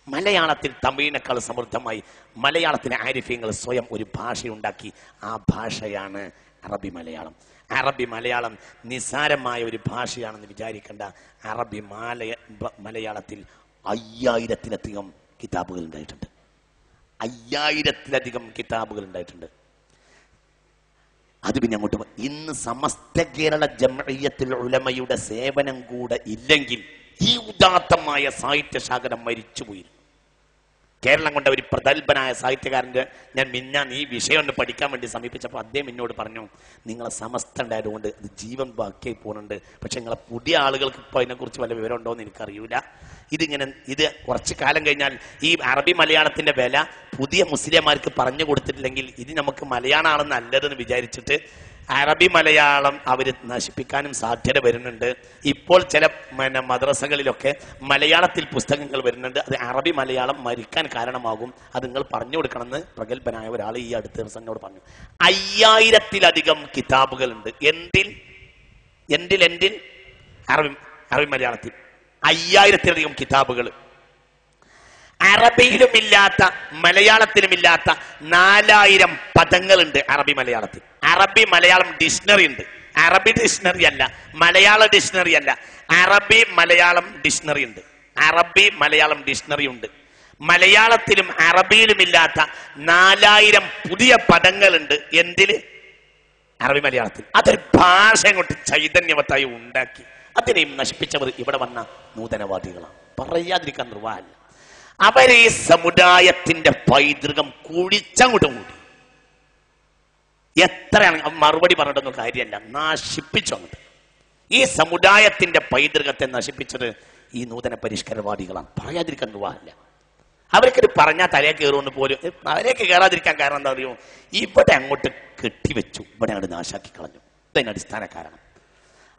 മലയാളത്തിൽ തമിഴിനേക്കാൾ സമൃദ്ധമായി മലയാളത്തിന് ആരിഫ്യങ്ങൾ സ്വയം ഒരു ഭാഷയുണ്ടാക്കി. ആ ഭാഷയാണ് അറബി മലയാളം. അറബി മലയാളം നിസ്സാരമായ ഒരു ഭാഷയാണെന്ന് വിചാരിക്കേണ്ട. അറബി മലയാളത്തിൽ 5000-ലധികം കിതാബുകൾ ഉണ്ടായിട്ടുണ്ട്. 5000-ലധികം കിതാബുകൾ ഉണ്ടായിട്ടുണ്ട്. അത് പിന്നെ അങ്ങോട്ട് ഇന്ന് സമസ്ത കേരള ജംഇയ്യത്തുൽ ഉലമയുടെ സേവനം കൂടെ ഇല്ലെങ്കിൽ ഈ ഉദാത്തമായ സാഹിത്യശാഖരം മരിച്ചുപോയി. കേരളം കൊണ്ട ഒരു പ്രഗത്ഭനായ സാഹിത്യകാരൻ്റെ ഞാൻ ഈ വിഷയം ഒന്ന് പഠിക്കാൻ വേണ്ടി സമീപിച്ചപ്പോൾ അദ്ദേഹം എന്നോട് പറഞ്ഞു, നിങ്ങളെ സമസ്ത ഉണ്ടായതുകൊണ്ട് ഇത് ജീവൻ ബാക്കിയായി പോകുന്നുണ്ട്, പക്ഷെ നിങ്ങളെ പുതിയ ആളുകൾക്ക് ഇപ്പോൾ അതിനെക്കുറിച്ച് വല്ല വിവരം ഉണ്ടോ എന്ന് എനിക്കറിയില്ല. ഇത് കുറച്ച് കാലം കഴിഞ്ഞാൽ ഈ അറബി മലയാളത്തിന്റെ വില പുതിയ മുസ്ലിംമാർക്ക് പറഞ്ഞു കൊടുത്തിട്ടില്ലെങ്കിൽ ഇത് നമുക്ക് മലയാളമാണ് നല്ലതെന്ന് വിചാരിച്ചിട്ട് അറബി മലയാളം അവർ നശിപ്പിക്കാനും സാധ്യത വരുന്നുണ്ട്. ഇപ്പോൾ ചില മദ്രസകളിലൊക്കെ മലയാളത്തിൽ പുസ്തകങ്ങൾ വരുന്നുണ്ട്. അത് അറബി മലയാളം മരിക്കാൻ കാരണമാകും. അത് നിങ്ങൾ പറഞ്ഞു കൊടുക്കണമെന്ന് പ്രഗത്ഭനായ ഒരാൾ ഈ അടുത്ത ദിവസം എന്നോട് പറഞ്ഞു. 5000-ലധികം കിതാബുകളുണ്ട്. എന്തിൽ അറബി മലയാളത്തിൽ 5000-ലധികം കിതാബുകൾ. അറബിയിലുമില്ലാത്ത മലയാളത്തിലുമില്ലാത്ത 4000 പദങ്ങളുണ്ട് അറബി മലയാളത്തിൽ. അറബി മലയാളം ഡിക്ഷണറി ഉണ്ട്. അറബി ഡിക്ഷണറി അല്ല, മലയാള ഡിക്ഷണറി അല്ല, അറബി മലയാളം ഡിക്ഷണറി ഉണ്ട്. അറബി മലയാളം ഡിക്ഷണറി ഉണ്ട്. മലയാളത്തിലും അറബിയിലുമില്ലാത്ത 4000 പുതിയ പദങ്ങളുണ്ട്. എന്തില്? അറബി മലയാളത്തിൽ. അതൊരു ഭാഷ കൊണ്ട് ചൈതന്യവത്തായി ഉണ്ടാക്കി. അതിനെയും നശിപ്പിച്ചവർ ഇവിടെ വന്ന നൂതനവാദികളാണ്. പറയാതിരിക്കാൻ നിർവാഹമില്ല. അവരെ ഈ സമുദായത്തിന്റെ പൈതൃകം കുഴിച്ചങ്ങോട്ട് കൂടി. എത്രയാണ് മറുപടി പറഞ്ഞിട്ടൊന്നും കാര്യമല്ല, നശിപ്പിച്ചു അങ്ങോട്ട്. ഈ സമുദായത്തിന്റെ പൈതൃകത്തെ നശിപ്പിച്ചത് ഈ നൂതന പരിഷ്കരവാദികളാണ്. പറയാതിരിക്കാൻ നിർവാഹമില്ല. അവർക്കിത് പറഞ്ഞാൽ തലയെ കയറുമെന്ന് പോലും അവരേക്ക് കയറാതിരിക്കാൻ കാരണം എന്താ അറിയോ? ഇവിടെ അങ്ങോട്ട് കെട്ടിവെച്ചു, ഇവിടെ അങ്ങോട്ട് നാശാക്കി കളഞ്ഞു. ഇതതിന് അടിസ്ഥാന കാരണം.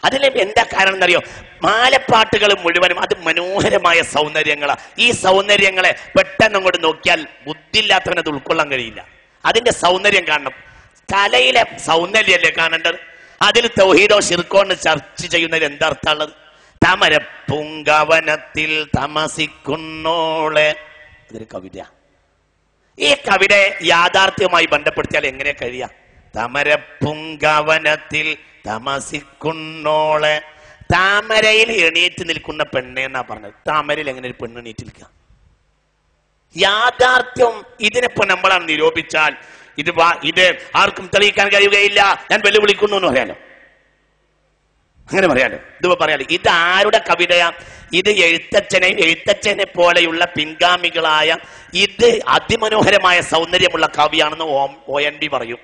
അതിലെ എന്താ കാരണം എന്നറിയോ? മാലപ്പാട്ടുകൾ മുഴുവനും അത് മനോഹരമായ സൗന്ദര്യങ്ങളാണ്. ഈ സൗന്ദര്യങ്ങളെ പെട്ടെന്ന് അങ്ങോട്ട് നോക്കിയാൽ ബുദ്ധിയില്ലാത്തവനത് ഉൾക്കൊള്ളാൻ കഴിയില്ല. അതിന്റെ സൗന്ദര്യം കാണണം. കലയിലെ സൗന്ദര്യമല്ലേ കാണേണ്ടത്. അതിൽ തൗഹീദോ ശിർക്കോ എന്ന് ചർച്ച ചെയ്യുന്നതിൽ എന്താ അർത്ഥമുള്ളത്? തമരപ്പൂങ്കവനത്തിൽ തമസിക്കുന്നോളെ, അതൊരു കവിത. ഈ കവിത യാഥാർത്ഥ്യവുമായി ബന്ധപ്പെടുത്തിയാൽ എങ്ങനെ കഴിയാം? തമരപ്പൂങ്കവനത്തിൽ തമസിക്കുന്നോളെ, താമരയിൽ എണീറ്റ് നിൽക്കുന്ന പെണ്ണെ എന്നാ പറഞ്ഞത്. താമരയിൽ എങ്ങനെ ഒരു പെണ്ണ് എണീറ്റ് നിൽക്കുക? യാഥാർത്ഥ്യം ഇതിനിപ്പോ നമ്മളാണ് നിരൂപിച്ചാൽ ഇത് ആർക്കും തെളിയിക്കാൻ കഴിയുകയില്ല, ഞാൻ വെല്ലുവിളിക്കുന്നു എന്ന് പറയാലോ. അങ്ങനെ പറയാലോ, ഇതിപ്പോ പറയാലോ. ഇത് ആരുടെ കവിതയാ? ഇത് എഴുത്തച്ഛനെ പോലെയുള്ള പിൻഗാമികളായ ഇത് അതിമനോഹരമായ സൗന്ദര്യമുള്ള കവിയാണെന്ന് ONV പറയും.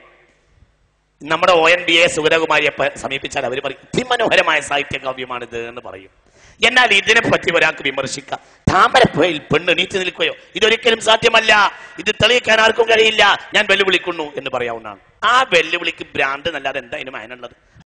നമ്മുടെ ONVയെ സുഗതകുമാരിയെ സമീപിച്ചാൽ അവർ പറയും അതിമനോഹരമായ സാഹിത്യ കാവ്യമാണിത് എന്ന് പറയും. എന്നാൽ ഇതിനെ പറ്റി ഒരാൾക്ക് വിമർശിക്കാം. താമരപ്പയിൽ പെണ്ണ് നീച്ചു നിൽക്കുകയോ? ഇതൊരിക്കലും സാധ്യമല്ല, ഇത് തെളിയിക്കാൻ ആർക്കും കഴിയില്ല, ഞാൻ വെല്ലുവിളിക്കുന്നു എന്ന് പറയാവുന്നതാണ്. ആ വെല്ലുവിളിക്ക് ഭ്രാന്ത് എന്നല്ലാതെ എന്താ അതിന് അതിനുള്ളത്?